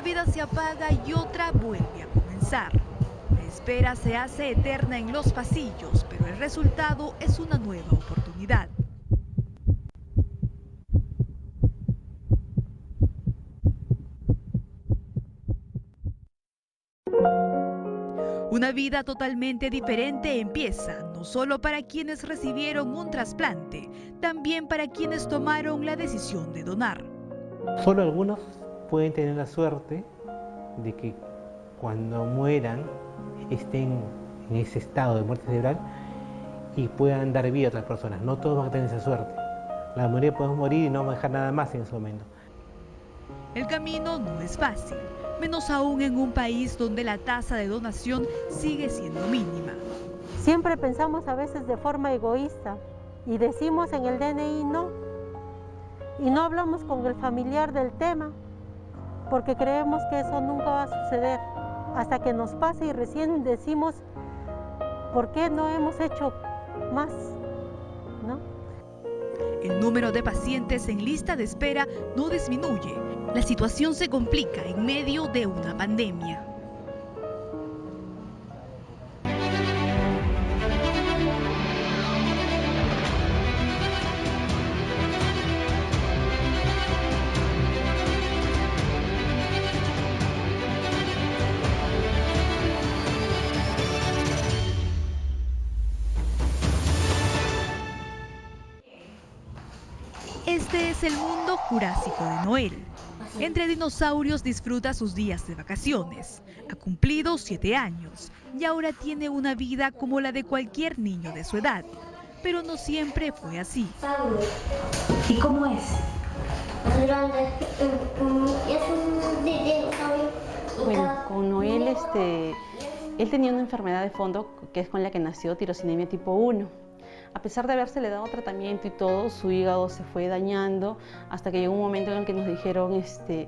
vida se apaga y otra vuelve a comenzar. La espera se hace eterna en los pasillos, pero el resultado es una nueva oportunidad. Una vida totalmente diferente empieza, no solo para quienes recibieron un trasplante, también para quienes tomaron la decisión de donar. Solo algunos pueden tener la suerte de que cuando mueran estén en ese estado de muerte cerebral y puedan dar vida a otras personas. No todos van a tener esa suerte. La mayoría podemos morir y no vamos a dejar nada más en ese momento. El camino no es fácil, menos aún en un país donde la tasa de donación sigue siendo mínima. Siempre pensamos a veces de forma egoísta y decimos en el DNI no. Y no hablamos con el familiar del tema, porque creemos que eso nunca va a suceder, hasta que nos pase y recién decimos por qué no hemos hecho más, ¿no? El número de pacientes en lista de espera no disminuye. La situación se complica en medio de una pandemia. Este es el mundo jurásico de Noel. Entre dinosaurios disfruta sus días de vacaciones. Ha cumplido 7 años y ahora tiene una vida como la de cualquier niño de su edad. Pero no siempre fue así. ¿Y cómo es? Es grande, es un dinosaurio. Bueno, con Noel, él tenía una enfermedad de fondo que es con la que nació, tirosinemia tipo 1. A pesar de habérsele dado tratamiento y todo, su hígado se fue dañando hasta que llegó un momento en el que nos dijeron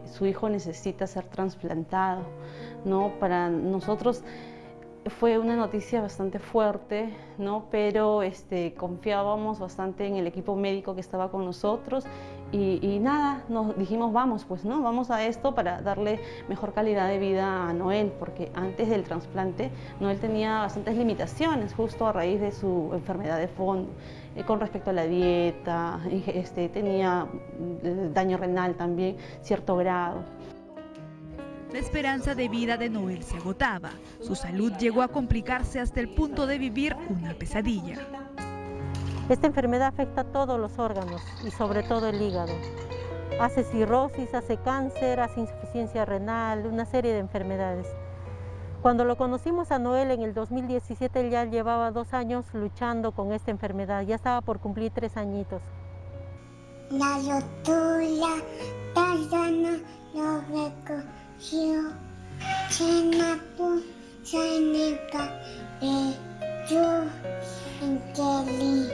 su hijo necesita ser trasplantado, ¿no? Para nosotros fue una noticia bastante fuerte, ¿no? Pero confiábamos bastante en el equipo médico que estaba con nosotros y nada, nos dijimos vamos, pues, ¿no? Vamos a esto para darle mejor calidad de vida a Noel, porque antes del trasplante Noel tenía bastantes limitaciones justo a raíz de su enfermedad de fondo, con respecto a la dieta, tenía daño renal también, cierto grado. La esperanza de vida de Noel se agotaba. Su salud llegó a complicarse hasta el punto de vivir una pesadilla. Esta enfermedad afecta a todos los órganos y sobre todo el hígado. Hace cirrosis, hace cáncer, hace insuficiencia renal, una serie de enfermedades. Cuando lo conocimos a Noel en el 2017, él ya llevaba 2 años luchando con esta enfermedad, ya estaba por cumplir 3 añitos. La doctora Tayana lo recogió. Chenapu, Chaneca, yo, Inteli.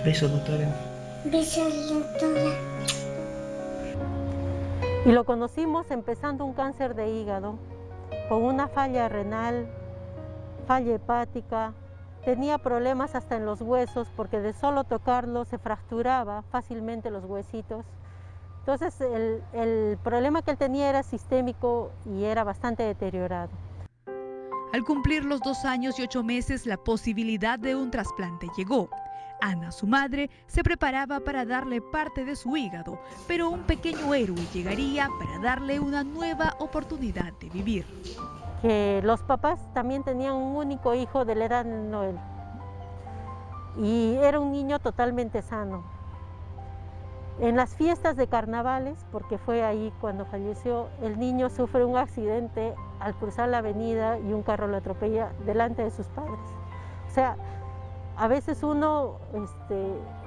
Besos, doctora. Besos, doctora. Y lo conocimos empezando un cáncer de hígado, con una falla renal, falla hepática, tenía problemas hasta en los huesos porque de solo tocarlo se fracturaba fácilmente los huesitos. Entonces el problema que él tenía era sistémico y era bastante deteriorado. Al cumplir los 2 años y 8 meses, la posibilidad de un trasplante llegó. Ana, su madre, se preparaba para darle parte de su hígado, pero un pequeño héroe llegaría para darle una nueva oportunidad de vivir. Que los papás también tenían un único hijo de la edad de Noel y era un niño totalmente sano. En las fiestas de carnavales, porque fue ahí cuando falleció, el niño sufre un accidente al cruzar la avenida y un carro lo atropella delante de sus padres. O sea, a veces uno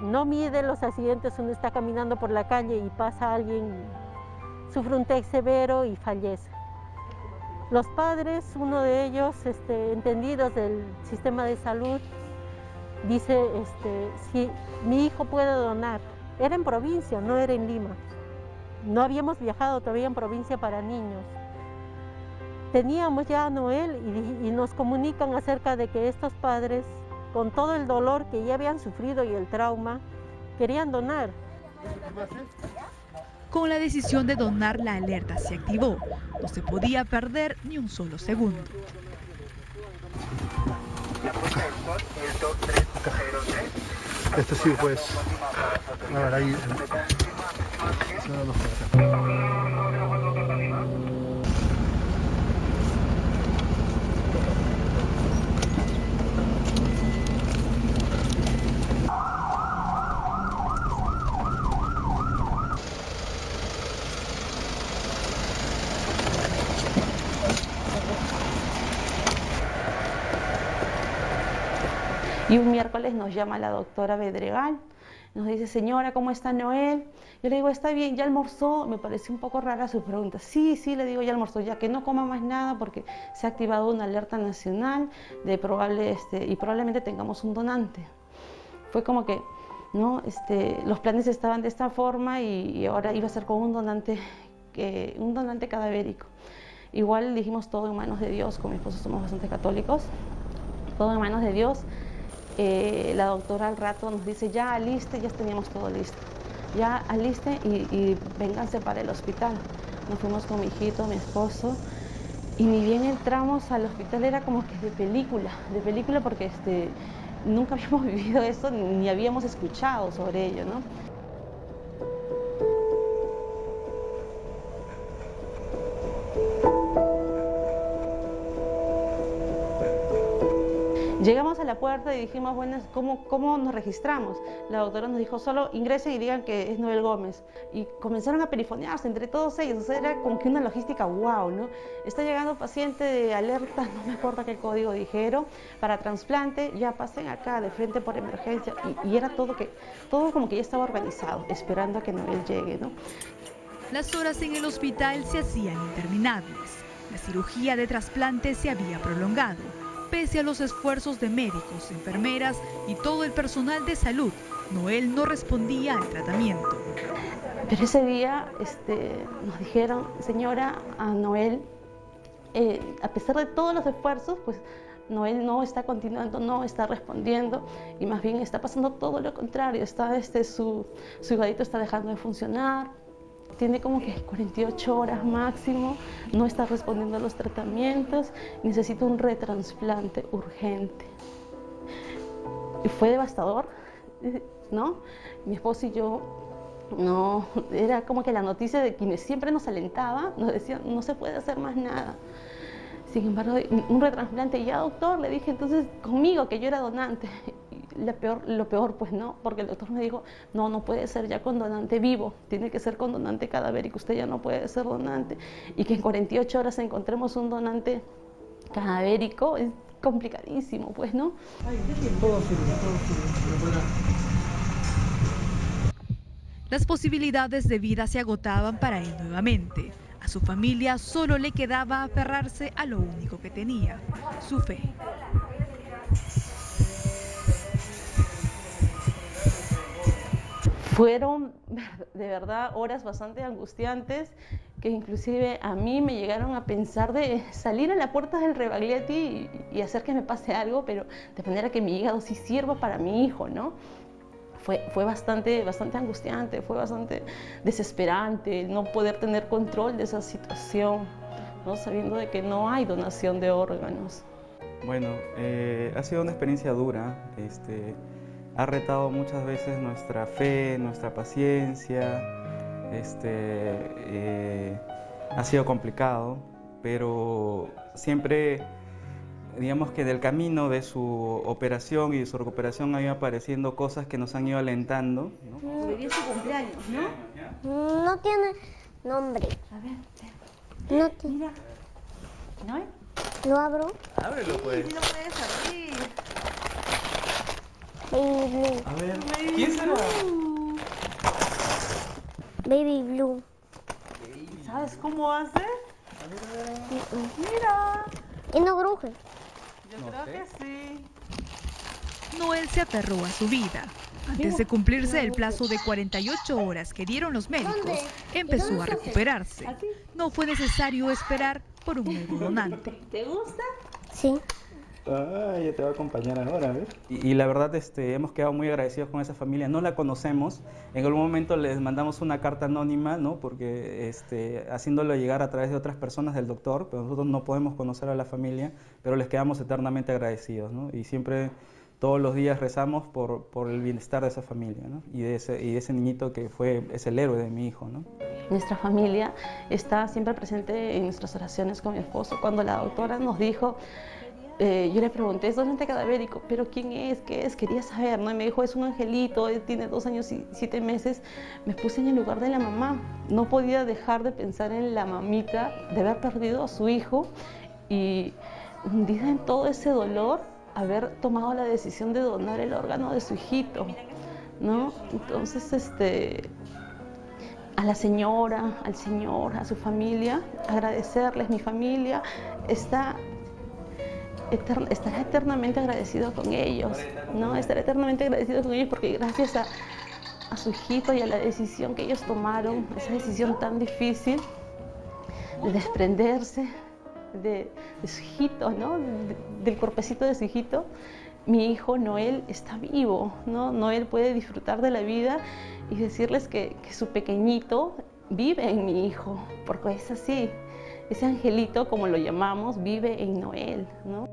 no mide los accidentes, uno está caminando por la calle y pasa alguien, sufre un TEC severo y fallece. Los padres, uno de ellos, entendidos del sistema de salud, dice, si mi hijo puede donar. Era en provincia, no era en Lima. No habíamos viajado todavía en provincia para niños. Teníamos ya a Noel y nos comunican acerca de que estos padres, con todo el dolor que ya habían sufrido y el trauma, querían donar. Con la decisión de donar, la alerta se activó. No se podía perder ni un solo segundo. Esto sí, pues. A ver, ahí. Y un miércoles nos llama la doctora Bedregal, nos dice, señora, ¿cómo está Noel? Yo le digo, está bien, ¿ya almorzó? Me pareció un poco rara su pregunta. Sí, le digo, ya almorzó, ya que no coma más nada porque se ha activado una alerta nacional de probablemente tengamos un donante. Fue como que, ¿no? Los planes estaban de esta forma y ahora iba a ser con un donante cadavérico. Igual dijimos todo en manos de Dios, con mi esposo somos bastante católicos, todo en manos de Dios. La doctora al rato nos dice, ya aliste, ya teníamos todo listo. Ya aliste y vénganse para el hospital. Nos fuimos con mi hijito, mi esposo, y ni bien entramos al hospital era como que de película porque nunca habíamos vivido eso ni habíamos escuchado sobre ello, ¿no? Llegamos a la puerta y dijimos, bueno, ¿cómo nos registramos? La doctora nos dijo, solo ingresen y digan que es Noel Gómez. Y comenzaron a perifonearse entre todos ellos, o sea, era como que una logística wow, ¿no? Está llegando paciente de alerta, no me acuerdo qué código dijeron, para trasplante, ya pasen acá de frente por emergencia. Y era todo como que ya estaba organizado, esperando a que Noel llegue, ¿no? Las horas en el hospital se hacían interminables. La cirugía de trasplante se había prolongado. Pese a los esfuerzos de médicos, enfermeras y todo el personal de salud, Noel no respondía al tratamiento. Pero ese día nos dijeron, señora, a Noel, a pesar de todos los esfuerzos, pues Noel no está continuando, no está respondiendo y más bien está pasando todo lo contrario. Su hígado está dejando de funcionar. Tiene como que 48 horas máximo, no está respondiendo a los tratamientos, necesita un retrasplante urgente. Y fue devastador, ¿no? Mi esposo y yo, no, era como que la noticia de quienes siempre nos alentaba, nos decían, no se puede hacer más nada. Sin embargo, un retrasplante, ya doctor, le dije entonces conmigo, que yo era donante. Lo peor, pues no, porque el doctor me dijo, no puede ser ya con donante vivo, tiene que ser con donante cadavérico, usted ya no puede ser donante. Y que en 48 horas encontremos un donante cadavérico es complicadísimo, pues, ¿no? Las posibilidades de vida se agotaban para él nuevamente. A su familia solo le quedaba aferrarse a lo único que tenía, su fe. Fueron de verdad horas bastante angustiantes que inclusive a mí me llegaron a pensar de salir a la puerta del Rebagliati y hacer que me pase algo, pero de manera que mi hígado sí sirva para mi hijo, ¿no? Fue bastante angustiante, fue bastante desesperante no poder tener control de esa situación, ¿no? Sabiendo de que no hay donación de órganos. Bueno, ha sido una experiencia dura. Ha retado muchas veces nuestra fe, nuestra paciencia, ha sido complicado, pero siempre, digamos que del camino de su operación y de su recuperación han ido apareciendo cosas que nos han ido alentando, ¿no? Hoy día es su cumpleaños, ¿no? No tiene nombre. A ver, No tiene. mira. ¿No? ¿Lo abro? Ábrelo, pues. Sí, lo puedes abrir. Baby Blue. A ver, ¿quién será? Baby Blue. ¿Sabes cómo hace? Mira. Y no cruje. Yo creo que sí. Noel se aferró a su vida. Antes de cumplirse el plazo de 48 horas que dieron los médicos, empezó a recuperarse. No fue necesario esperar por un nuevo donante. ¿Te gusta? Sí. Ella te va a acompañar ahora, a ver. Y la verdad hemos quedado muy agradecidos con esa familia. No la conocemos. En algún momento les mandamos una carta anónima, ¿no? Porque haciéndolo llegar a través de otras personas del doctor, pero nosotros no podemos conocer a la familia, pero les quedamos eternamente agradecidos, ¿no? Y siempre, todos los días rezamos por el bienestar de esa familia, ¿no? Y de ese niñito que es el héroe de mi hijo, ¿no? Nuestra familia está siempre presente en nuestras oraciones con mi esposo. Cuando la doctora nos dijo, yo le pregunté, ¿es donante cadavérico? ¿Pero quién es? ¿Qué es? Quería saber, ¿no? Y me dijo, es un angelito, tiene 2 años y 7 meses. Me puse en el lugar de la mamá. No podía dejar de pensar en la mamita, de haber perdido a su hijo y hundida en todo ese dolor, haber tomado la decisión de donar el órgano de su hijito, ¿no? Entonces, a la señora, al señor, a su familia, agradecerles. Mi familia estará eternamente agradecido con ellos, ¿no? Estará eternamente agradecido con ellos porque gracias a su hijito y a la decisión que ellos tomaron, esa decisión tan difícil de desprenderse de su hijito, ¿no? Del cuerpecito de su hijito, mi hijo Noel está vivo, ¿no? Noel puede disfrutar de la vida y decirles que su pequeñito vive en mi hijo, porque es así. Ese angelito, como lo llamamos, vive en Noel, ¿no?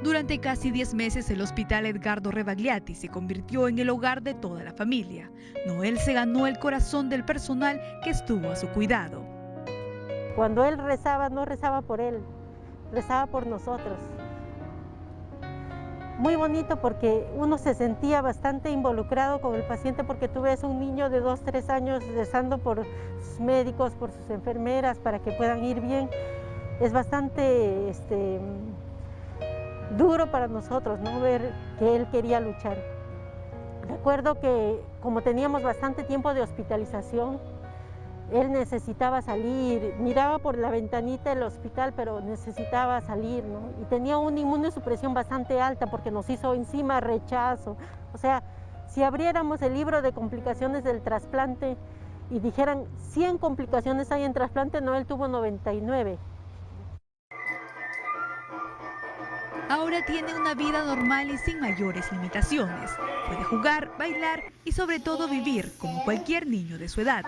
Durante casi 10 meses el Hospital Edgardo Rebagliati se convirtió en el hogar de toda la familia. Noel se ganó el corazón del personal que estuvo a su cuidado. Cuando él rezaba, no rezaba por él, rezaba por nosotros. Muy bonito porque uno se sentía bastante involucrado con el paciente porque tú ves un niño de 2, 3 años rezando por sus médicos, por sus enfermeras para que puedan ir bien. Es bastante duro para nosotros, ¿no? Ver que él quería luchar. Recuerdo que como teníamos bastante tiempo de hospitalización, él necesitaba salir, miraba por la ventanita del hospital, pero necesitaba salir, ¿no? Y tenía una inmunosupresión bastante alta porque nos hizo encima rechazo. O sea, si abriéramos el libro de complicaciones del trasplante y dijeran 100 complicaciones hay en trasplante, no, él tuvo 99. Ahora tiene una vida normal y sin mayores limitaciones. Puede jugar, bailar y sobre todo vivir como cualquier niño de su edad.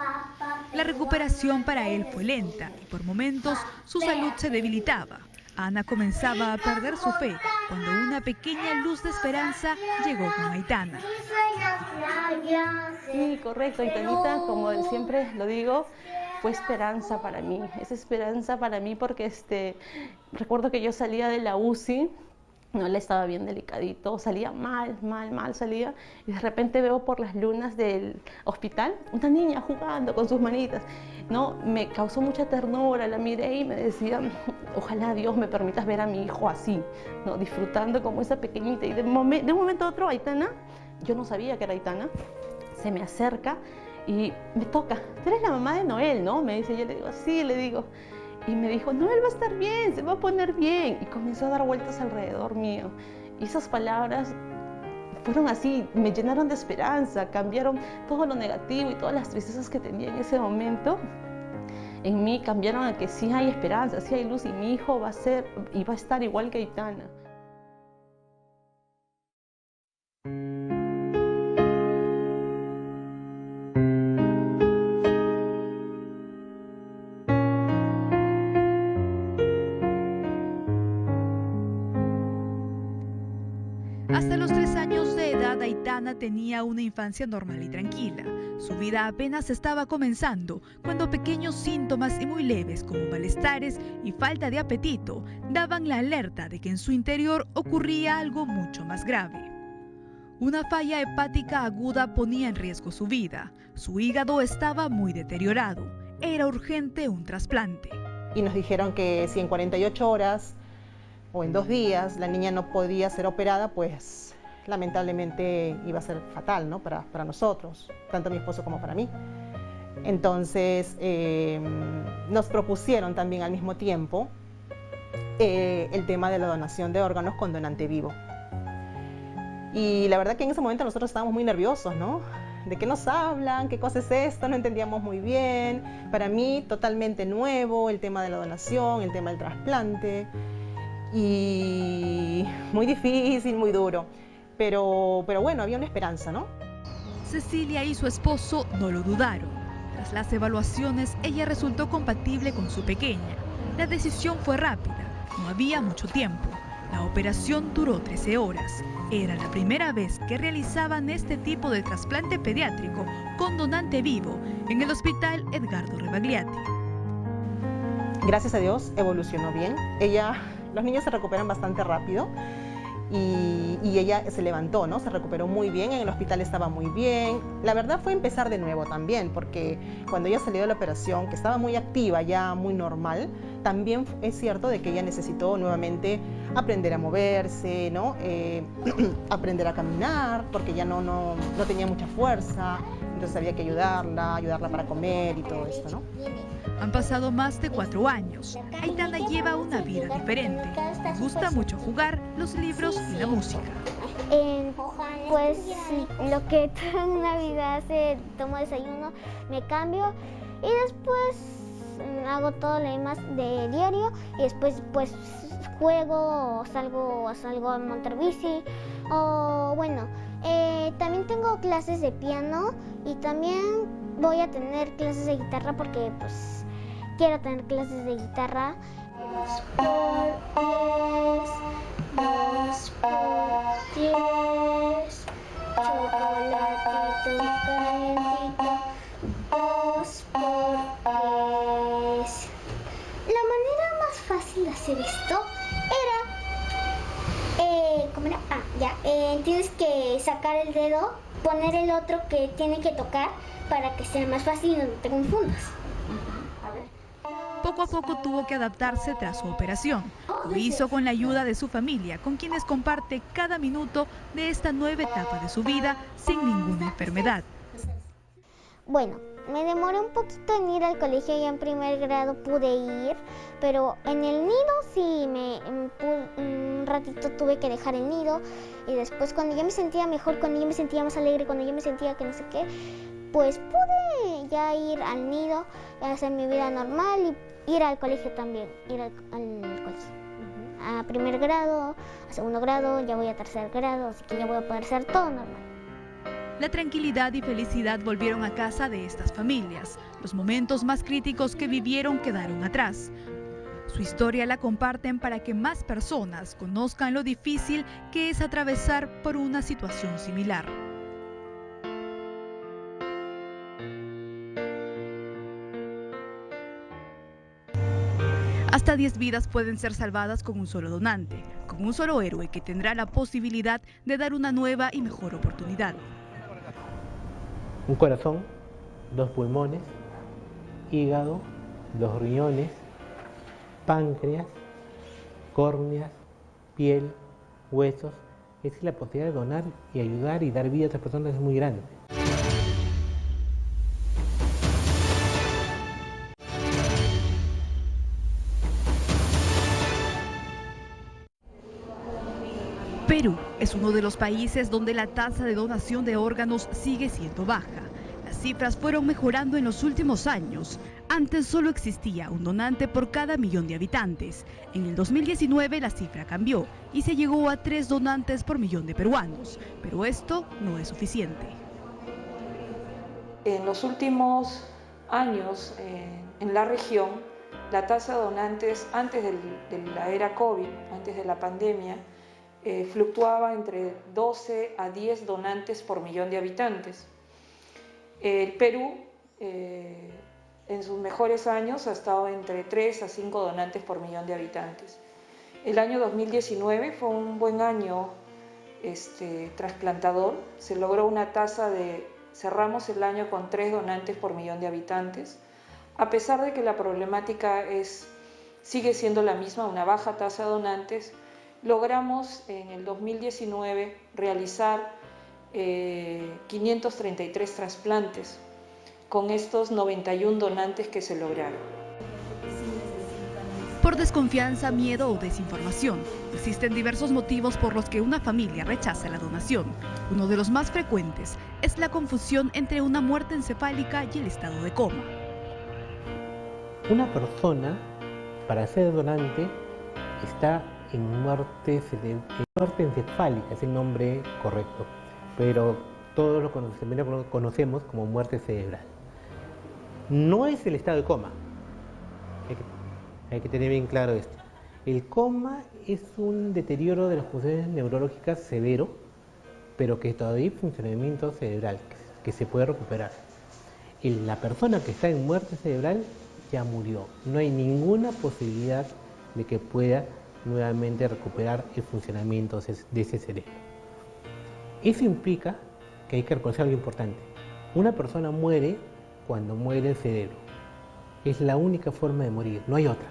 La recuperación para él fue lenta y por momentos su salud se debilitaba. Ana comenzaba a perder su fe cuando una pequeña luz de esperanza llegó con Aitana. Sí, correcto. Aitanita, como siempre lo digo, fue esperanza para mí. Es esperanza para mí porque recuerdo que yo salía de la UCI, no, él estaba bien delicadito, salía mal salía, y de repente veo por las lunas del hospital una niña jugando con sus manitas, ¿no? Me causó mucha ternura, la miré y me decía, ojalá Dios me permitas ver a mi hijo así, ¿no? Disfrutando como esa pequeñita, y de un momento a otro Aitana, yo no sabía que era Aitana, se me acerca y me toca, tú eres la mamá de Noel, ¿no? Me dice, yo le digo, sí, le digo. Y me dijo, no, él va a estar bien, se va a poner bien. Y comenzó a dar vueltas alrededor mío. Y esas palabras fueron así, me llenaron de esperanza, cambiaron todo lo negativo y todas las tristezas que tenía en ese momento. En mí cambiaron a que sí hay esperanza, sí hay luz y mi hijo va a estar igual que Aitana. Hasta los 3 años de edad, Aitana tenía una infancia normal y tranquila. Su vida apenas estaba comenzando cuando pequeños síntomas y muy leves como malestares y falta de apetito daban la alerta de que en su interior ocurría algo mucho más grave. Una falla hepática aguda ponía en riesgo su vida. Su hígado estaba muy deteriorado. Era urgente un trasplante. Y nos dijeron que si en 48 horas o en 2 días la niña no podía ser operada, pues lamentablemente iba a ser fatal, ¿no? para nosotros, tanto mi esposo como para mí. Entonces nos propusieron también al mismo tiempo el tema de la donación de órganos con donante vivo. Y la verdad que en ese momento nosotros estábamos muy nerviosos, ¿no? ¿de qué nos hablan? ¿Qué cosa es esto? No entendíamos muy bien. Para mí totalmente nuevo el tema de la donación, el tema del trasplante. Y muy difícil, muy duro. Pero bueno, había una esperanza, ¿no? Cecilia y su esposo no lo dudaron. Tras las evaluaciones, ella resultó compatible con su pequeña. La decisión fue rápida, no había mucho tiempo. La operación duró 13 horas. Era la primera vez que realizaban este tipo de trasplante pediátrico con donante vivo en el Hospital Edgardo Rebagliati. Gracias a Dios evolucionó bien. Los niños se recuperan bastante rápido y ella se levantó, ¿no? Se recuperó muy bien, en el hospital estaba muy bien. La verdad fue empezar de nuevo también, porque cuando ella salió de la operación, que estaba muy activa, ya muy normal, también es cierto de que ella necesitó nuevamente aprender a moverse, ¿no? Aprender a caminar, porque ya no tenía mucha fuerza, entonces había que ayudarla para comer y todo esto, ¿no? Han pasado más de 4 años. Aitana lleva una vida diferente. Le gusta mucho jugar, los libros y la música. Pues lo que toda una vida hace, tomo desayuno, me cambio y después hago todo lo demás de diario y después pues juego o salgo a montar bici o bueno, también tengo clases de piano y también voy a tener clases de guitarra porque pues quiero tener clases de guitarra. 2 por 10, chocolatito calientito, 2 por 10. La manera más fácil de hacer esto era, ¿cómo era? Tienes que sacar el dedo, poner el otro que tiene que tocar para que sea más fácil y no te confundas. Poco a poco tuvo que adaptarse tras su operación. Lo hizo con la ayuda de su familia, con quienes comparte cada minuto de esta nueva etapa de su vida sin ninguna enfermedad. Bueno, me demoré un poquito en ir al colegio, ya en primer grado pude ir, pero en el nido sí, un ratito tuve que dejar el nido y después cuando ya me sentía mejor, cuando ya me sentía más alegre, cuando ya me sentía que no sé qué, pues pude ya ir al nido, hacer mi vida normal y ir al colegio también, ir al colegio. A primer grado, a segundo grado, ya voy a tercer grado, así que ya voy a poder hacer todo normal. La tranquilidad y felicidad volvieron a casa de estas familias. Los momentos más críticos que vivieron quedaron atrás. Su historia la comparten para que más personas conozcan lo difícil que es atravesar por una situación similar. Hasta 10 vidas pueden ser salvadas con un solo donante, con un solo héroe que tendrá la posibilidad de dar una nueva y mejor oportunidad. Un corazón, 2 pulmones, hígado, 2 riñones, páncreas, córneas, piel, huesos. Es decir, la posibilidad de donar y ayudar y dar vida a otras personas es muy grande. Perú es uno de los países donde la tasa de donación de órganos sigue siendo baja. Las cifras fueron mejorando en los últimos años. Antes solo existía un donante por cada 1.000.000 de habitantes. En el 2019 la cifra cambió y se llegó a 3 donantes por 1.000.000 de peruanos. Pero esto no es suficiente. En los últimos años en la región, la tasa de donantes antes de la era COVID, antes de la pandemia, fluctuaba entre 12 a 10 donantes por 1.000.000 de habitantes. El Perú, en sus mejores años, ha estado entre 3 a 5 donantes por 1.000.000 de habitantes. El año 2019 fue un buen año trasplantador. Se logró una tasa cerramos el año con 3 donantes por 1.000.000 de habitantes, a pesar de que la problemática sigue siendo la misma, una baja tasa de donantes. Logramos en el 2019 realizar 533 trasplantes con estos 91 donantes que se lograron. Por desconfianza, miedo o desinformación, existen diversos motivos por los que una familia rechaza la donación. Uno de los más frecuentes es la confusión entre una muerte encefálica y el estado de coma. Una persona, para ser donante, está en muerte encefálica, es el nombre correcto, pero todos lo conocemos como muerte cerebral. No es el estado de coma, hay que tener bien claro esto. El coma es un deterioro de las funciones neurológicas severo, pero que todavía hay funcionamiento cerebral, que se puede recuperar. La persona que está en muerte cerebral ya murió, no hay ninguna posibilidad de que pueda nuevamente recuperar el funcionamiento de ese cerebro. Eso implica que hay que reconocer algo importante. Una persona muere cuando muere el cerebro. Es la única forma de morir, no hay otra.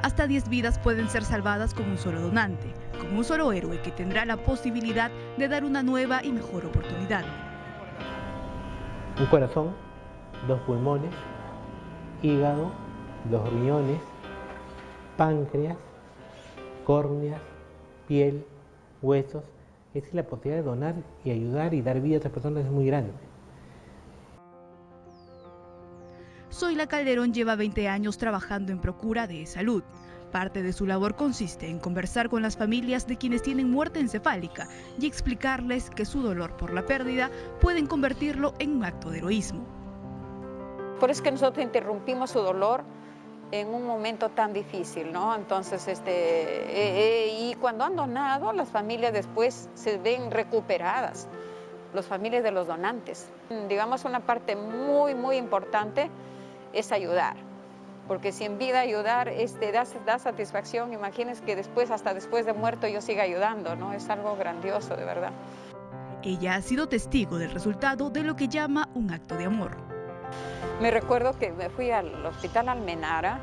Hasta 10 vidas pueden ser salvadas con un solo donante, con un solo héroe que tendrá la posibilidad de dar una nueva y mejor oportunidad. Un corazón, 2 pulmones, hígado, 2 riñones, páncreas, córneas, piel, huesos. Es decir, la posibilidad de donar y ayudar y dar vida a otras personas es muy grande. Zoila Calderón lleva 20 años trabajando en Procura de Salud. Parte de su labor consiste en conversar con las familias de quienes tienen muerte encefálica y explicarles que su dolor por la pérdida pueden convertirlo en un acto de heroísmo. Por eso es que nosotros interrumpimos su dolor en un momento tan difícil, ¿no? Entonces, y cuando han donado, las familias después se ven recuperadas, las familias de los donantes. Digamos, una parte muy, muy importante es ayudar, porque si en vida ayudar da satisfacción, imagínense que después, hasta después de muerto, yo siga ayudando, ¿no? Es algo grandioso, de verdad. Ella ha sido testigo del resultado de lo que llama un acto de amor. Me recuerdo que me fui al hospital Almenara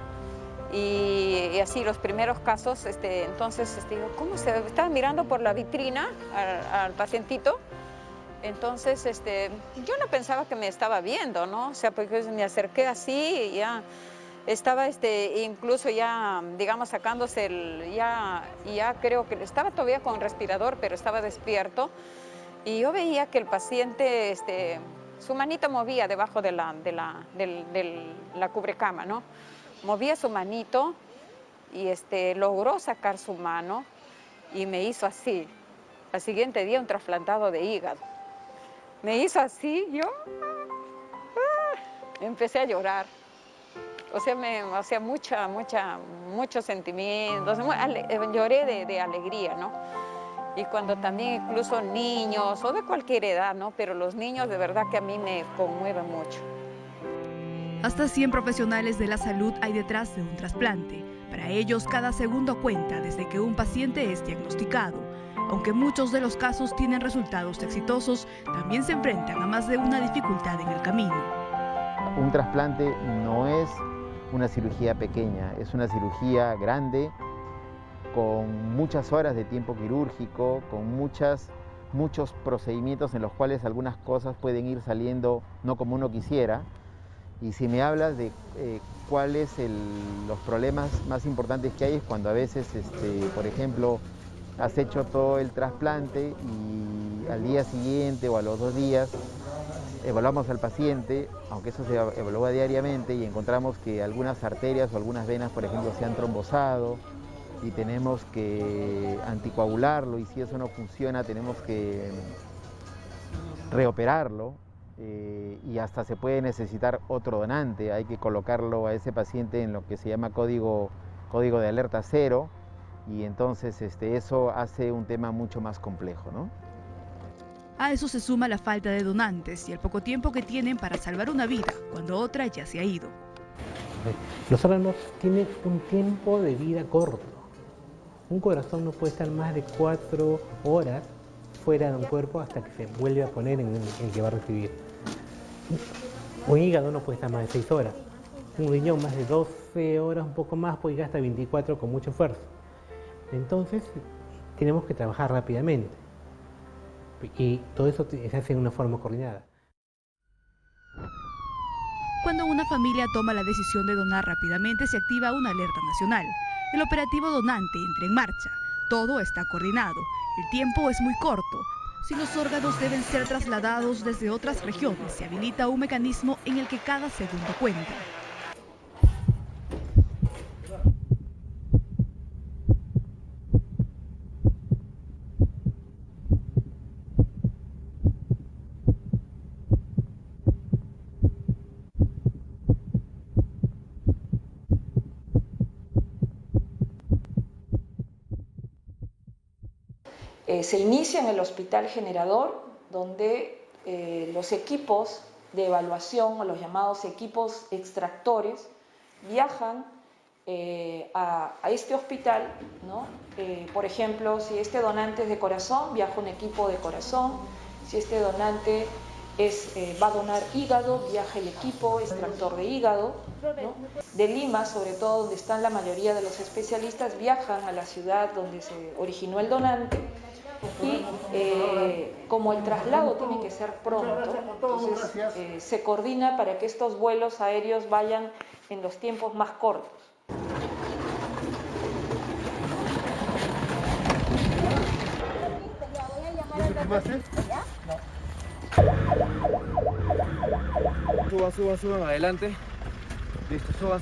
y así los primeros casos, entonces digo, ¿cómo se ve? Estaba mirando por la vitrina al pacientito. Entonces, yo no pensaba que me estaba viendo, ¿no? O sea, porque me acerqué así y ya estaba, incluso ya, digamos, sacándose ya creo que estaba todavía con respirador, pero estaba despierto. Y yo veía que el paciente, su manita movía debajo de la cubrecama, ¿no? Movía su manito y logró sacar su mano y me hizo así. Al siguiente día un trasplantado de hígado. Me hizo así, yo empecé a llorar. O sea, muchos sentimientos, lloré de alegría, ¿no? Y cuando también incluso niños, o de cualquier edad, ¿no? Pero los niños de verdad que a mí me conmueven mucho. Hasta 100 profesionales de la salud hay detrás de un trasplante. Para ellos, cada segundo cuenta desde que un paciente es diagnosticado. Aunque muchos de los casos tienen resultados exitosos, también se enfrentan a más de una dificultad en el camino. Un trasplante no es una cirugía pequeña, es una cirugía grande, con muchas horas de tiempo quirúrgico, con muchos procedimientos en los cuales algunas cosas pueden ir saliendo no como uno quisiera. Y si me hablas de cuáles los problemas más importantes que hay es cuando a veces, por ejemplo, has hecho todo el trasplante y al día siguiente o a los 2 días evaluamos al paciente, aunque eso se evalúa diariamente, y encontramos que algunas arterias o algunas venas, por ejemplo, se han trombosado y tenemos que anticoagularlo, y si eso no funciona tenemos que reoperarlo y hasta se puede necesitar otro donante. Hay que colocarlo a ese paciente en lo que se llama código de alerta 0, y entonces eso hace un tema mucho más complejo, ¿no? A eso se suma la falta de donantes y el poco tiempo que tienen para salvar una vida cuando otra ya se ha ido. Los órganos tienen un tiempo de vida corto. Un corazón no puede estar más de 4 horas fuera de un cuerpo hasta que se vuelve a poner en el que va a recibir. Un hígado no puede estar más de 6 horas. Un riñón más de 12 horas, un poco más, puede llegar hasta 24 con mucho esfuerzo. Entonces, tenemos que trabajar rápidamente. Y todo eso se hace de una forma coordinada. Cuando una familia toma la decisión de donar rápidamente, se activa una alerta nacional. El operativo donante entra en marcha. Todo está coordinado. El tiempo es muy corto. Si los órganos deben ser trasladados desde otras regiones, se habilita un mecanismo en el que cada segundo cuenta. Se inicia en el hospital generador, donde los equipos de evaluación, o los llamados equipos extractores, viajan a este hospital, ¿no? Por ejemplo, si este donante es de corazón, viaja un equipo de corazón. Si este donante va a donar hígado, viaja el equipo extractor de hígado, ¿no? De Lima, sobre todo donde están la mayoría de los especialistas, viajan a la ciudad donde se originó el donante. Y como el traslado tiene que ser pronto, entonces se coordina para que estos vuelos aéreos vayan en los tiempos más cortos. Suban, adelante. Listo, suban.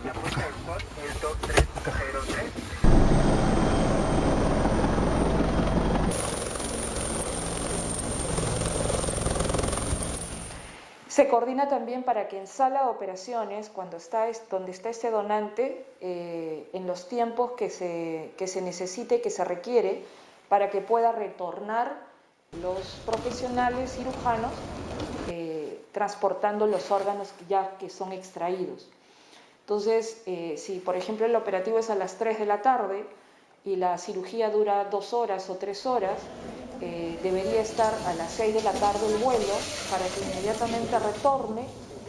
La puesta del sol es 2303. Se coordina también para que en sala de operaciones, donde está este donante, en los tiempos que se necesite, que se requiere, para que pueda retornar los profesionales cirujanos transportando los órganos ya que son extraídos. Entonces, si por ejemplo el operativo es a las 3 de la tarde y la cirugía dura 2 horas o 3 horas, debería estar a las 6 de la tarde el vuelo para que inmediatamente retorne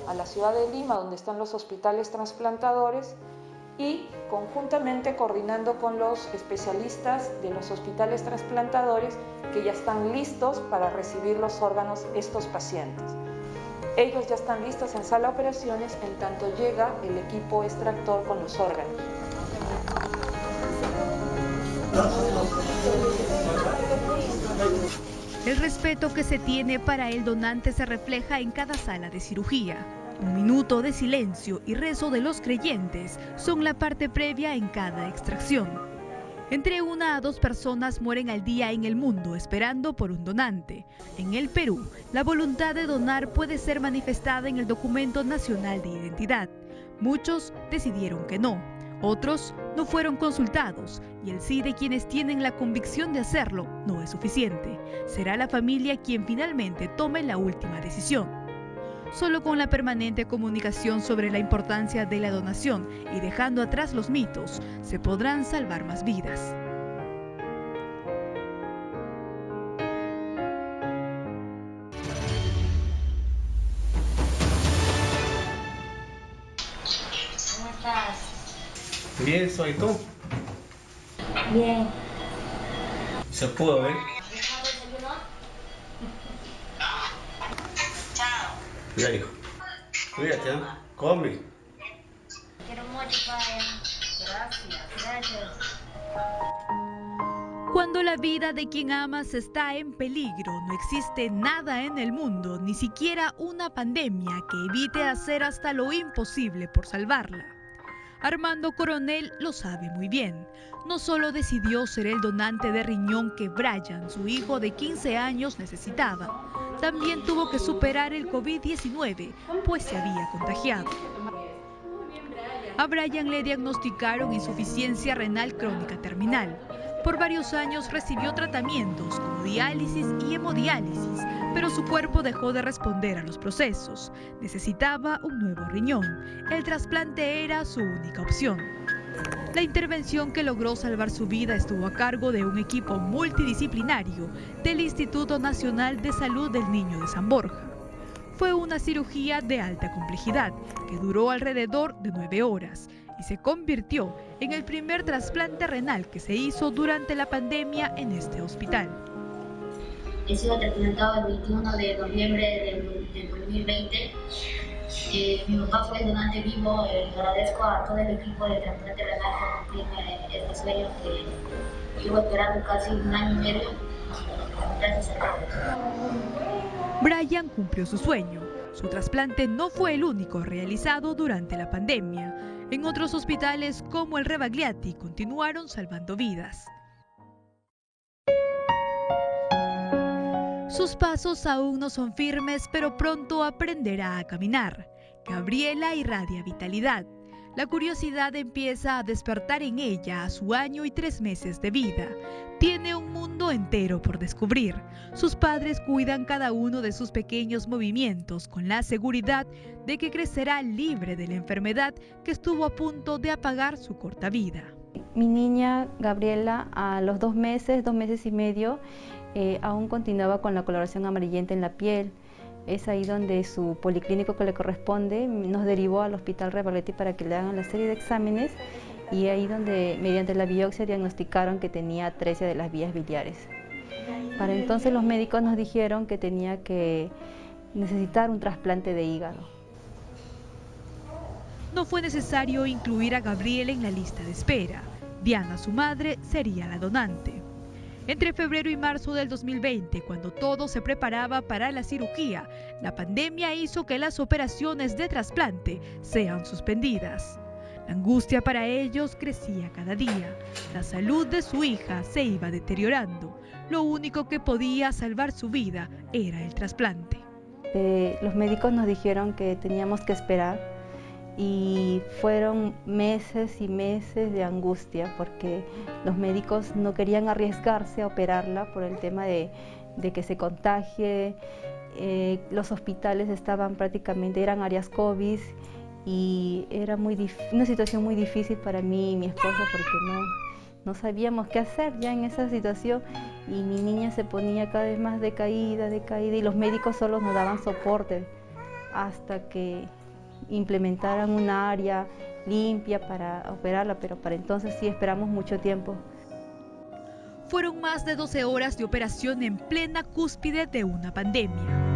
a la ciudad de Lima, donde están los hospitales trasplantadores, y conjuntamente coordinando con los especialistas de los hospitales trasplantadores que ya están listos para recibir los órganos estos pacientes. Ellos ya están listos en sala de operaciones en tanto llega el equipo extractor con los órganos. El respeto que se tiene para el donante se refleja en cada sala de cirugía. Un minuto de silencio y rezo de los creyentes son la parte previa en cada extracción. Entre 1 a 2 personas mueren al día en el mundo esperando por un donante. En el Perú, la voluntad de donar puede ser manifestada en el Documento Nacional de Identidad. Muchos decidieron que no, otros no fueron consultados, y el sí de quienes tienen la convicción de hacerlo no es suficiente. Será la familia quien finalmente tome la última decisión. Solo con la permanente comunicación sobre la importancia de la donación y dejando atrás los mitos, se podrán salvar más vidas. ¿Cómo estás? Bien, ¿soy tú? Bien. Se pudo ver. Ya, hijo. Cuídate, ¿no? Come. Quiero mucho, padre. Gracias. Cuando la vida de quien amas está en peligro, no existe nada en el mundo, ni siquiera una pandemia que evite hacer hasta lo imposible por salvarla. Armando Coronel lo sabe muy bien. No solo decidió ser el donante de riñón que Brian, su hijo de 15 años, necesitaba, también tuvo que superar el COVID-19, pues se había contagiado. A Brian le diagnosticaron insuficiencia renal crónica terminal. Por varios años recibió tratamientos como diálisis y hemodiálisis, pero su cuerpo dejó de responder a los procesos. Necesitaba un nuevo riñón. El trasplante era su única opción. La intervención que logró salvar su vida estuvo a cargo de un equipo multidisciplinario del Instituto Nacional de Salud del Niño de San Borja. Fue una cirugía de alta complejidad que duró alrededor de 9 horas y se convirtió en el primer trasplante renal que se hizo durante la pandemia en este hospital. he sido trasplantado el 21 de noviembre del 2020. Mi papá fue el donante vivo. Agradezco a todo el equipo de trasplante renal por cumplirme este sueño que llevo esperando casi 1 año y medio. Gracias a todos. Brian cumplió su sueño. Su trasplante no fue el único realizado durante la pandemia. En otros hospitales como el Rebagliati continuaron salvando vidas. Sus pasos aún no son firmes, pero pronto aprenderá a caminar. Gabriela irradia vitalidad. La curiosidad empieza a despertar en ella a su año y 3 meses de vida. Tiene un mundo entero por descubrir. Sus padres cuidan cada uno de sus pequeños movimientos con la seguridad de que crecerá libre de la enfermedad que estuvo a punto de apagar su corta vida. Mi niña Gabriela a los 2 meses y medio, aún continuaba con la coloración amarillenta en la piel. Es ahí donde su policlínico que le corresponde nos derivó al Hospital Rebagliati para que le hagan la serie de exámenes, y ahí donde mediante la biopsia diagnosticaron que tenía atresia de las vías biliares. Para entonces los médicos nos dijeron que tenía que necesitar un trasplante de hígado. No fue necesario incluir a Gabriela en la lista de espera. Diana, su madre, sería la donante. Entre febrero y marzo del 2020, cuando todo se preparaba para la cirugía, la pandemia hizo que las operaciones de trasplante sean suspendidas. La angustia para ellos crecía cada día. La salud de su hija se iba deteriorando. Lo único que podía salvar su vida era el trasplante. Los médicos nos dijeron que teníamos que esperar, y fueron meses y meses de angustia porque los médicos no querían arriesgarse a operarla por el tema de que se contagie. Los hospitales estaban eran áreas COVID, y era una situación muy difícil para mí y mi esposo porque no sabíamos qué hacer ya en esa situación, y mi niña se ponía cada vez más decaída, y los médicos solo nos daban soporte hasta que implementaran una área limpia para operarla, pero para entonces sí esperamos mucho tiempo. Fueron más de 12 horas de operación en plena cúspide de una pandemia.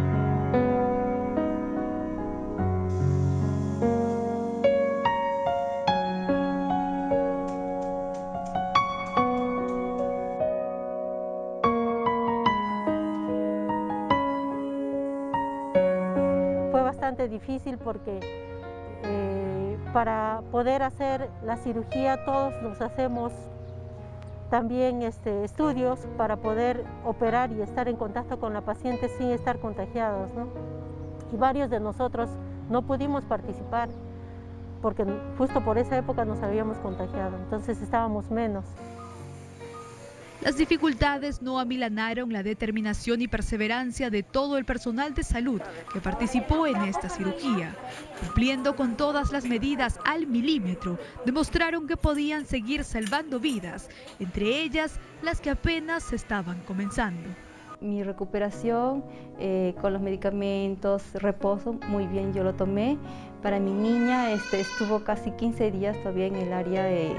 Fue bastante difícil porque para poder hacer la cirugía todos nos hacemos también estudios para poder operar y estar en contacto con la paciente sin estar contagiados, ¿no? Y varios de nosotros no pudimos participar porque justo por esa época nos habíamos contagiado, entonces estábamos menos. Las dificultades no amilanaron la determinación y perseverancia de todo el personal de salud que participó en esta cirugía. Cumpliendo con todas las medidas al milímetro, demostraron que podían seguir salvando vidas, entre ellas las que apenas estaban comenzando. Mi recuperación con los medicamentos, reposo, muy bien, yo lo tomé. Para mi niña estuvo casi 15 días todavía en el área de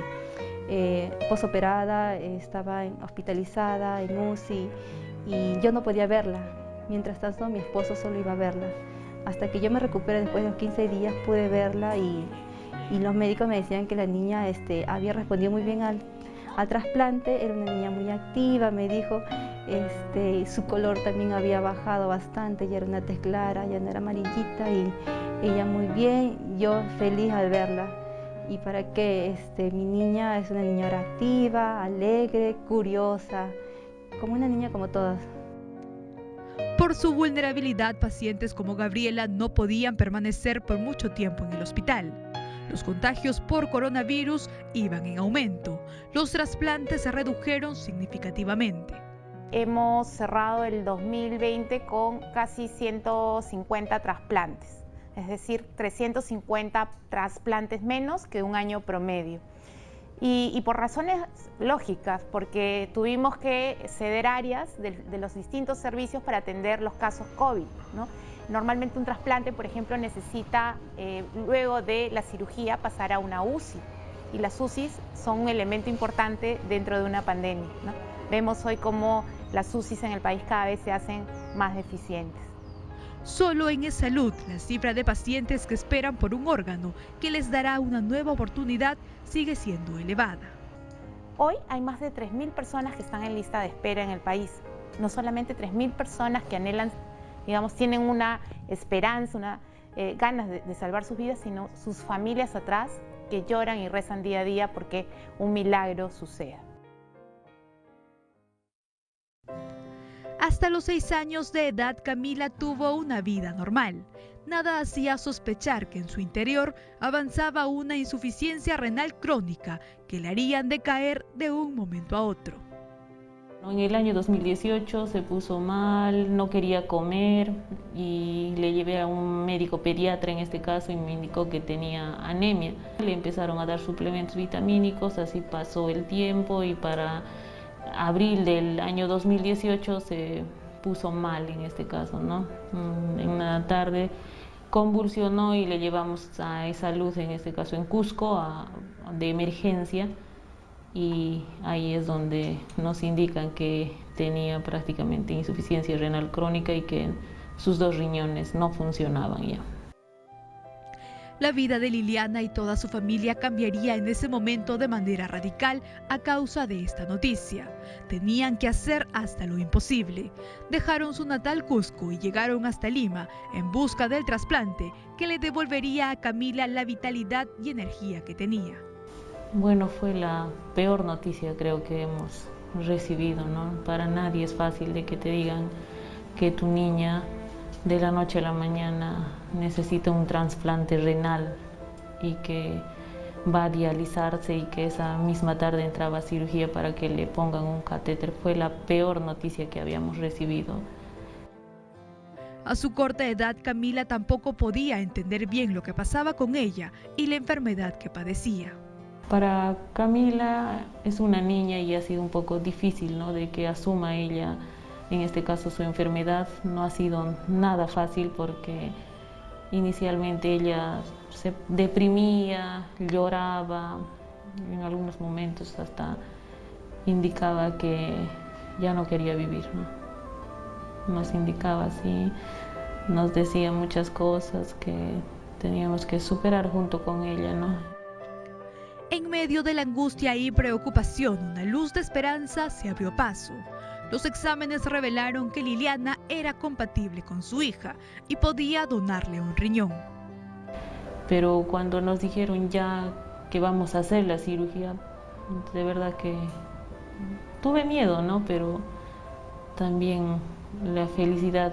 posoperada, estaba hospitalizada en UCI y yo no podía verla. Mientras tanto mi esposo solo iba a verla. Hasta que yo me recuperé después de los 15 días pude verla y los médicos me decían que la niña había respondido muy bien al trasplante, era una niña muy activa, me dijo, su color también había bajado bastante, ya era una tez clara, ya no era amarillita y ella muy bien, yo feliz al verla. Y para que mi niña es una niña activa, alegre, curiosa, como una niña como todas. Por su vulnerabilidad, pacientes como Gabriela no podían permanecer por mucho tiempo en el hospital. Los contagios por coronavirus iban en aumento. Los trasplantes se redujeron significativamente. Hemos cerrado el 2020 con casi 150 trasplantes. Es decir, 350 trasplantes menos que un año promedio. Y por razones lógicas, porque tuvimos que ceder áreas de los distintos servicios para atender los casos COVID, ¿no? Normalmente un trasplante, por ejemplo, necesita, luego de la cirugía, pasar a una UCI. Y las UCIs son un elemento importante dentro de una pandemia, ¿no? Vemos hoy cómo las UCIs en el país cada vez se hacen más deficientes. Solo en E-Salud, la cifra de pacientes que esperan por un órgano que les dará una nueva oportunidad sigue siendo elevada. Hoy hay más de 3.000 personas que están en lista de espera en el país. No solamente 3.000 personas que anhelan, digamos, tienen una esperanza, ganas de salvar sus vidas, sino sus familias atrás que lloran y rezan día a día porque un milagro suceda. Hasta los 6 años de edad, Camila tuvo una vida normal. Nada hacía sospechar que en su interior avanzaba una insuficiencia renal crónica que le harían decaer de un momento a otro. En el año 2018 se puso mal, no quería comer y le llevé a un médico pediatra en este caso y me indicó que tenía anemia. Le empezaron a dar suplementos vitamínicos, así pasó el tiempo y para abril del año 2018 se puso mal en este caso, ¿no? En una tarde convulsionó y le llevamos a E-Salud, en este caso en Cusco, de emergencia. Y ahí es donde nos indican que tenía prácticamente insuficiencia renal crónica y que sus 2 riñones no funcionaban ya. La vida de Liliana y toda su familia cambiaría en ese momento de manera radical a causa de esta noticia. Tenían que hacer hasta lo imposible. Dejaron su natal Cusco y llegaron hasta Lima en busca del trasplante que le devolvería a Camila la vitalidad y energía que tenía. Bueno, fue la peor noticia creo que hemos recibido, ¿no? Para nadie es fácil de que te digan que tu niña de la noche a la mañana necesita un trasplante renal y que va a dializarse y que esa misma tarde entraba a cirugía para que le pongan un catéter. Fue la peor noticia que habíamos recibido. A su corta edad, Camila tampoco podía entender bien lo que pasaba con ella y la enfermedad que padecía. Para Camila es una niña y ha sido un poco difícil, ¿no?, de que asuma ella, en este caso su enfermedad. No ha sido nada fácil porque inicialmente ella se deprimía, lloraba, en algunos momentos hasta indicaba que ya no quería vivir, ¿no? Nos indicaba así, nos decía muchas cosas que teníamos que superar junto con ella, ¿no? En medio de la angustia y preocupación, una luz de esperanza se abrió paso. Los exámenes revelaron que Liliana era compatible con su hija y podía donarle un riñón. Pero cuando nos dijeron ya que vamos a hacer la cirugía, de verdad que tuve miedo, ¿no? Pero también la felicidad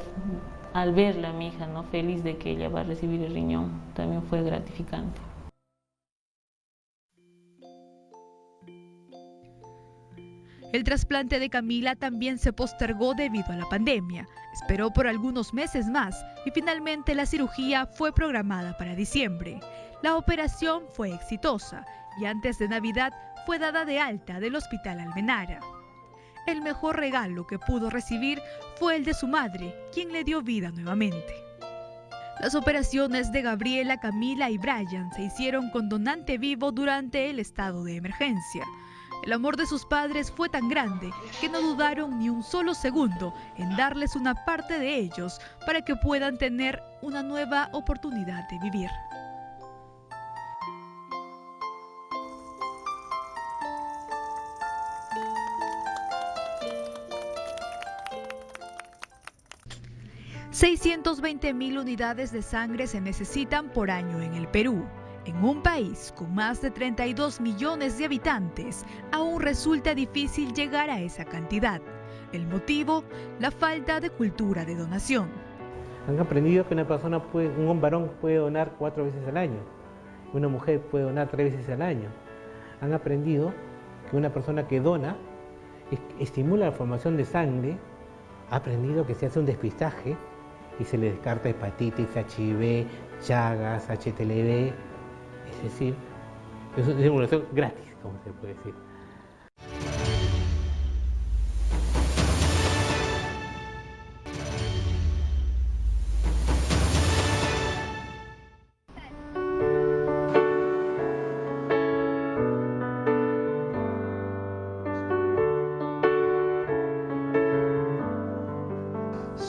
al verla a mi hija, ¿no?, feliz de que ella va a recibir el riñón, también fue gratificante. El trasplante de Camila también se postergó debido a la pandemia. Esperó por algunos meses más y finalmente la cirugía fue programada para diciembre. La operación fue exitosa y antes de Navidad fue dada de alta del Hospital Almenara. El mejor regalo que pudo recibir fue el de su madre, quien le dio vida nuevamente. Las operaciones de Gabriela, Camila y Brian se hicieron con donante vivo durante el estado de emergencia. El amor de sus padres fue tan grande que no dudaron ni un solo segundo en darles una parte de ellos para que puedan tener una nueva oportunidad de vivir. $620,000 unidades de sangre se necesitan por año en el Perú. En un país con más de 32 millones de habitantes, aún resulta difícil llegar a esa cantidad. El motivo, la falta de cultura de donación. Han aprendido que un varón puede donar 4 veces al año, una mujer puede donar 3 veces al año. Han aprendido que una persona que dona estimula la formación de sangre, ha aprendido que se hace un despistaje y se le descarta hepatitis, HIV, Chagas, HTLV. Es decir, es una donación gratis, como se puede decir.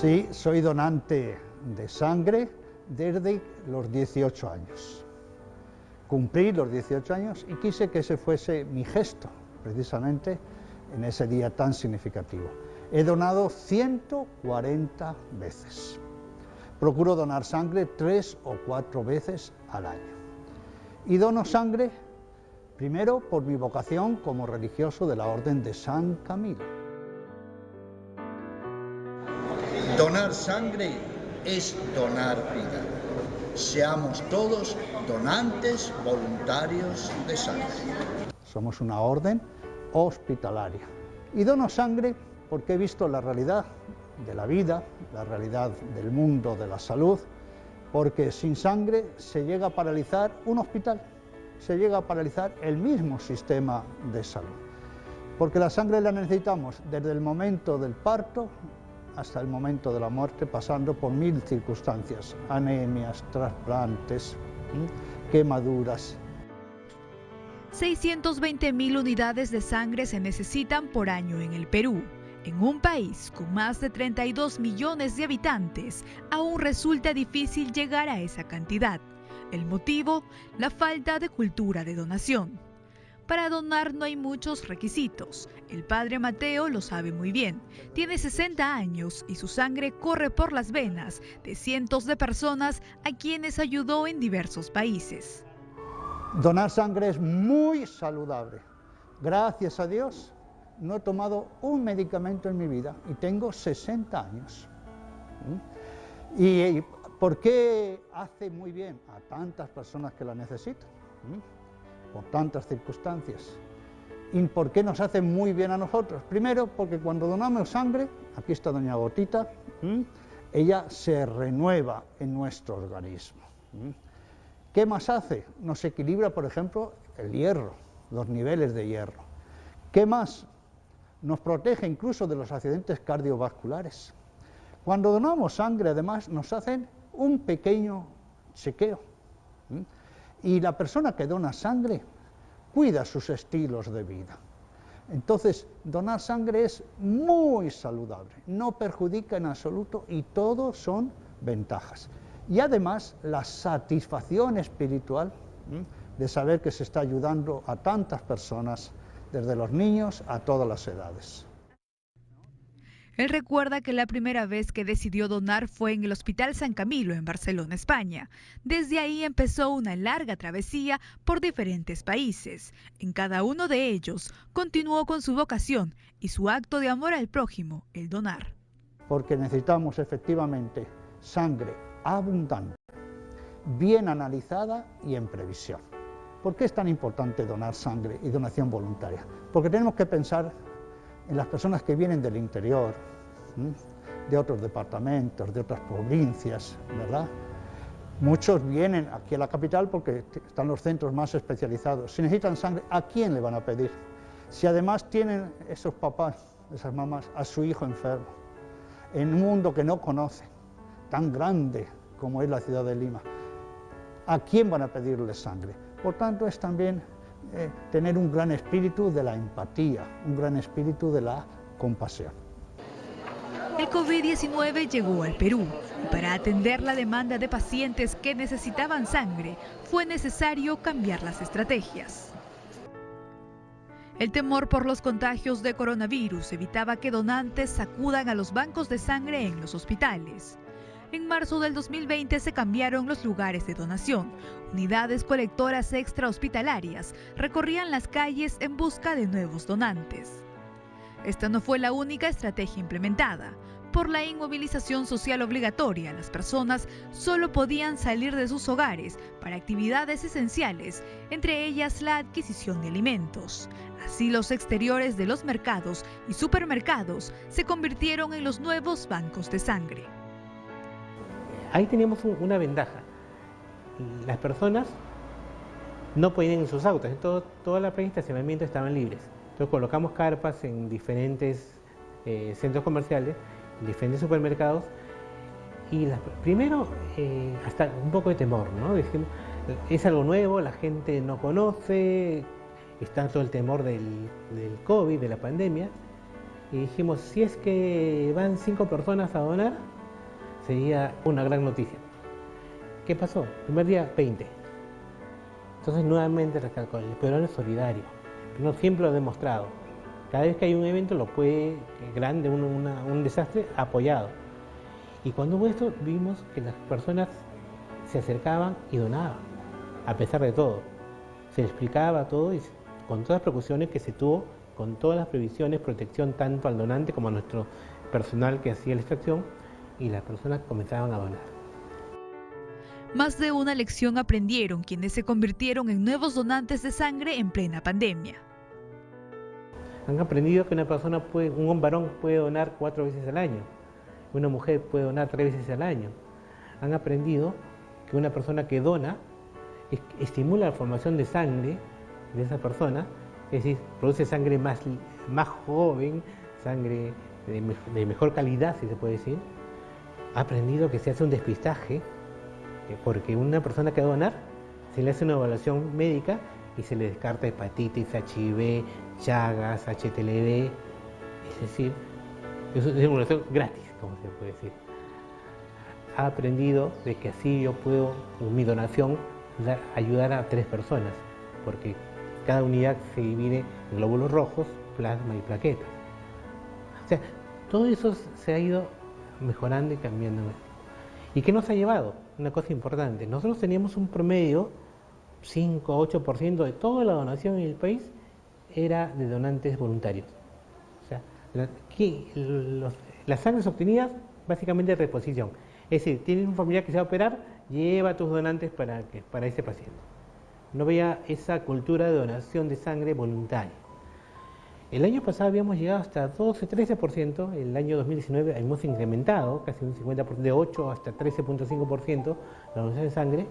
Sí, soy donante de sangre desde los 18 años. Cumplí los 18 años y quise que ese fuese mi gesto, precisamente en ese día tan significativo. He donado 140 veces. Procuro donar sangre 3 o 4 veces al año. Y dono sangre, primero, por mi vocación como religioso de la Orden de San Camilo. Donar sangre es donar vida. Seamos todos donantes voluntarios de sangre. Somos una orden hospitalaria. Y dono sangre porque he visto la realidad de la vida, la realidad del mundo de la salud, porque sin sangre se llega a paralizar un hospital, se llega a paralizar el mismo sistema de salud. Porque la sangre la necesitamos desde el momento del parto hasta el momento de la muerte, pasando por 1000 circunstancias, anemias, trasplantes, quemaduras. 620.000 unidades de sangre se necesitan por año en el Perú. En un país con más de 32 millones de habitantes, aún resulta difícil llegar a esa cantidad. El motivo, la falta de cultura de donación. Para donar no hay muchos requisitos. El padre Mateo lo sabe muy bien. Tiene 60 años y su sangre corre por las venas de cientos de personas a quienes ayudó en diversos países. Donar sangre es muy saludable. Gracias a Dios, no he tomado un medicamento en mi vida y tengo 60 años. ¿Y por qué hace muy bien a tantas personas que la necesitan? Por tantas circunstancias. ¿Y por qué nos hace muy bien a nosotros? Primero, porque cuando donamos sangre, aquí está doña Gotita, ella se renueva en nuestro organismo. ¿Qué más hace? Nos equilibra, por ejemplo, el hierro, los niveles de hierro. ¿Qué más? Nos protege incluso de los accidentes cardiovasculares. Cuando donamos sangre, además, nos hacen un pequeño chequeo. Y la persona que dona sangre cuida sus estilos de vida. Entonces, donar sangre es muy saludable, no perjudica en absoluto y todo son ventajas. Y además, la satisfacción espiritual de saber que se está ayudando a tantas personas, desde los niños a todas las edades. Él recuerda que la primera vez que decidió donar fue en el Hospital San Camilo en Barcelona, España. Desde ahí empezó una larga travesía por diferentes países. En cada uno de ellos continuó con su vocación y su acto de amor al prójimo, el donar. Porque necesitamos efectivamente sangre abundante, bien analizada y en previsión. ¿Por qué es tan importante donar sangre y donación voluntaria? Porque tenemos que pensar en las personas que vienen del interior, de otros departamentos, de otras provincias, ¿verdad? Muchos vienen aquí a la capital porque están los centros más especializados. Si necesitan sangre, ¿a quién le van a pedir? Si además tienen esos papás, esas mamás, a su hijo enfermo, en un mundo que no conocen, tan grande como es la ciudad de Lima, ¿a quién van a pedirle sangre? Por tanto, es también tener un gran espíritu de la empatía, un gran espíritu de la compasión. El COVID-19 llegó al Perú y para atender la demanda de pacientes que necesitaban sangre fue necesario cambiar las estrategias. El temor por los contagios de coronavirus evitaba que donantes acudan a los bancos de sangre en los hospitales. En marzo del 2020 se cambiaron los lugares de donación. Unidades colectoras extrahospitalarias recorrían las calles en busca de nuevos donantes. Esta no fue la única estrategia implementada. Por la inmovilización social obligatoria, las personas solo podían salir de sus hogares para actividades esenciales, entre ellas la adquisición de alimentos. Así, los exteriores de los mercados y supermercados se convirtieron en los nuevos bancos de sangre. Ahí teníamos una ventaja. Las personas no podían ir en sus autos, entonces toda la playa de estacionamiento estaban libres. Entonces colocamos carpas en diferentes centros comerciales, en diferentes supermercados, y primero hasta un poco de temor, ¿no? Dijimos, es algo nuevo, la gente no conoce, está todo el temor del COVID, de la pandemia, y dijimos, si es que van 5 personas a donar, sería una gran noticia. ¿Qué pasó? Primer día, 20. Entonces nuevamente recalco, el peruano es solidario. No siempre lo ha demostrado. Cada vez que hay un evento lo puede, grande, un desastre, apoyado. Y cuando hubo esto, vimos que las personas se acercaban y donaban, a pesar de todo. Se les explicaba todo y con todas las precauciones que se tuvo, con todas las previsiones, protección tanto al donante como a nuestro personal que hacía la extracción, y las personas comenzaban a donar. Más de una lección aprendieron quienes se convirtieron en nuevos donantes de sangre en plena pandemia. Han aprendido que una persona un varón puede donar 4 veces al año, una mujer puede donar 3 veces al año. Han aprendido que una persona que dona estimula la formación de sangre de esa persona, es decir, produce sangre más joven, sangre de mejor calidad, si se puede decir. Ha aprendido que se hace un despistaje, porque una persona que va a donar, se le hace una evaluación médica y se le descarta hepatitis, HIV, Chagas, HTLV, es decir, es una evaluación gratis, como se puede decir. Ha aprendido de que así yo puedo, con mi donación, ayudar a 3 personas, porque cada unidad se divide en glóbulos rojos, plasma y plaquetas. O sea, todo eso se ha ido mejorando y cambiando. ¿Y qué nos ha llevado? Una cosa importante, nosotros teníamos un promedio, 5-8% de toda la donación en el país era de donantes voluntarios. O sea, las sangres obtenidas, básicamente de reposición. Es decir, tienes un familiar que se va a operar, lleva a tus donantes para ese paciente. No había esa cultura de donación de sangre voluntaria. El año pasado habíamos llegado hasta 12-13%, el año 2019 hemos incrementado casi un 50%, de 8 hasta 13.5% la donación de sangre,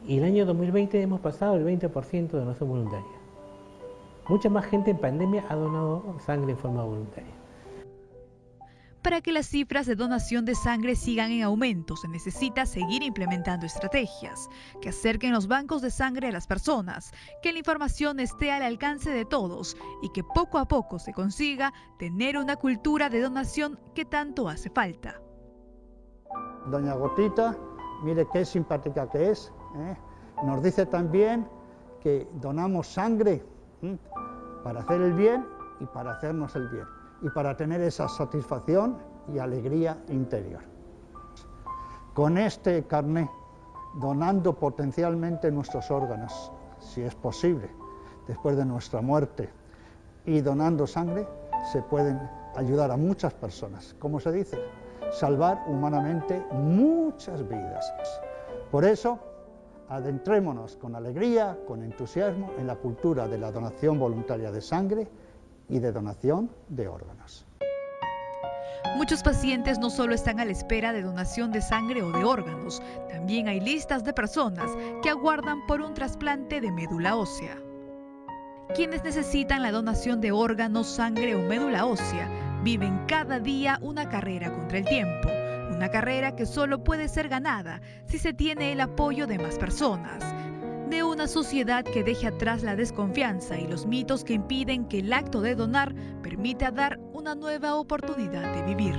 y el año 2020 hemos pasado el 20% de donación voluntaria. Mucha más gente en pandemia ha donado sangre en forma voluntaria. Para que las cifras de donación de sangre sigan en aumento, se necesita seguir implementando estrategias que acerquen los bancos de sangre a las personas, que la información esté al alcance de todos y que poco a poco se consiga tener una cultura de donación que tanto hace falta. Doña Gotita, mire qué simpática que es, ¿eh? Nos dice también que donamos sangre para hacer el bien y para hacernos el bien, y para tener esa satisfacción y alegría interior. Con este carné, donando potencialmente nuestros órganos, si es posible, después de nuestra muerte, y donando sangre, se pueden ayudar a muchas personas. ¿Cómo se dice? Salvar humanamente muchas vidas. Por eso, adentrémonos con alegría, con entusiasmo, en la cultura de la donación voluntaria de sangre y de donación de órganos. Muchos pacientes no solo están a la espera de donación de sangre o de órganos, también hay listas de personas que aguardan por un trasplante de médula ósea. Quienes necesitan la donación de órganos, sangre o médula ósea viven cada día una carrera contra el tiempo, una carrera que solo puede ser ganada si se tiene el apoyo de más personas, de una sociedad que deje atrás la desconfianza y los mitos que impiden que el acto de donar permita dar una nueva oportunidad de vivir.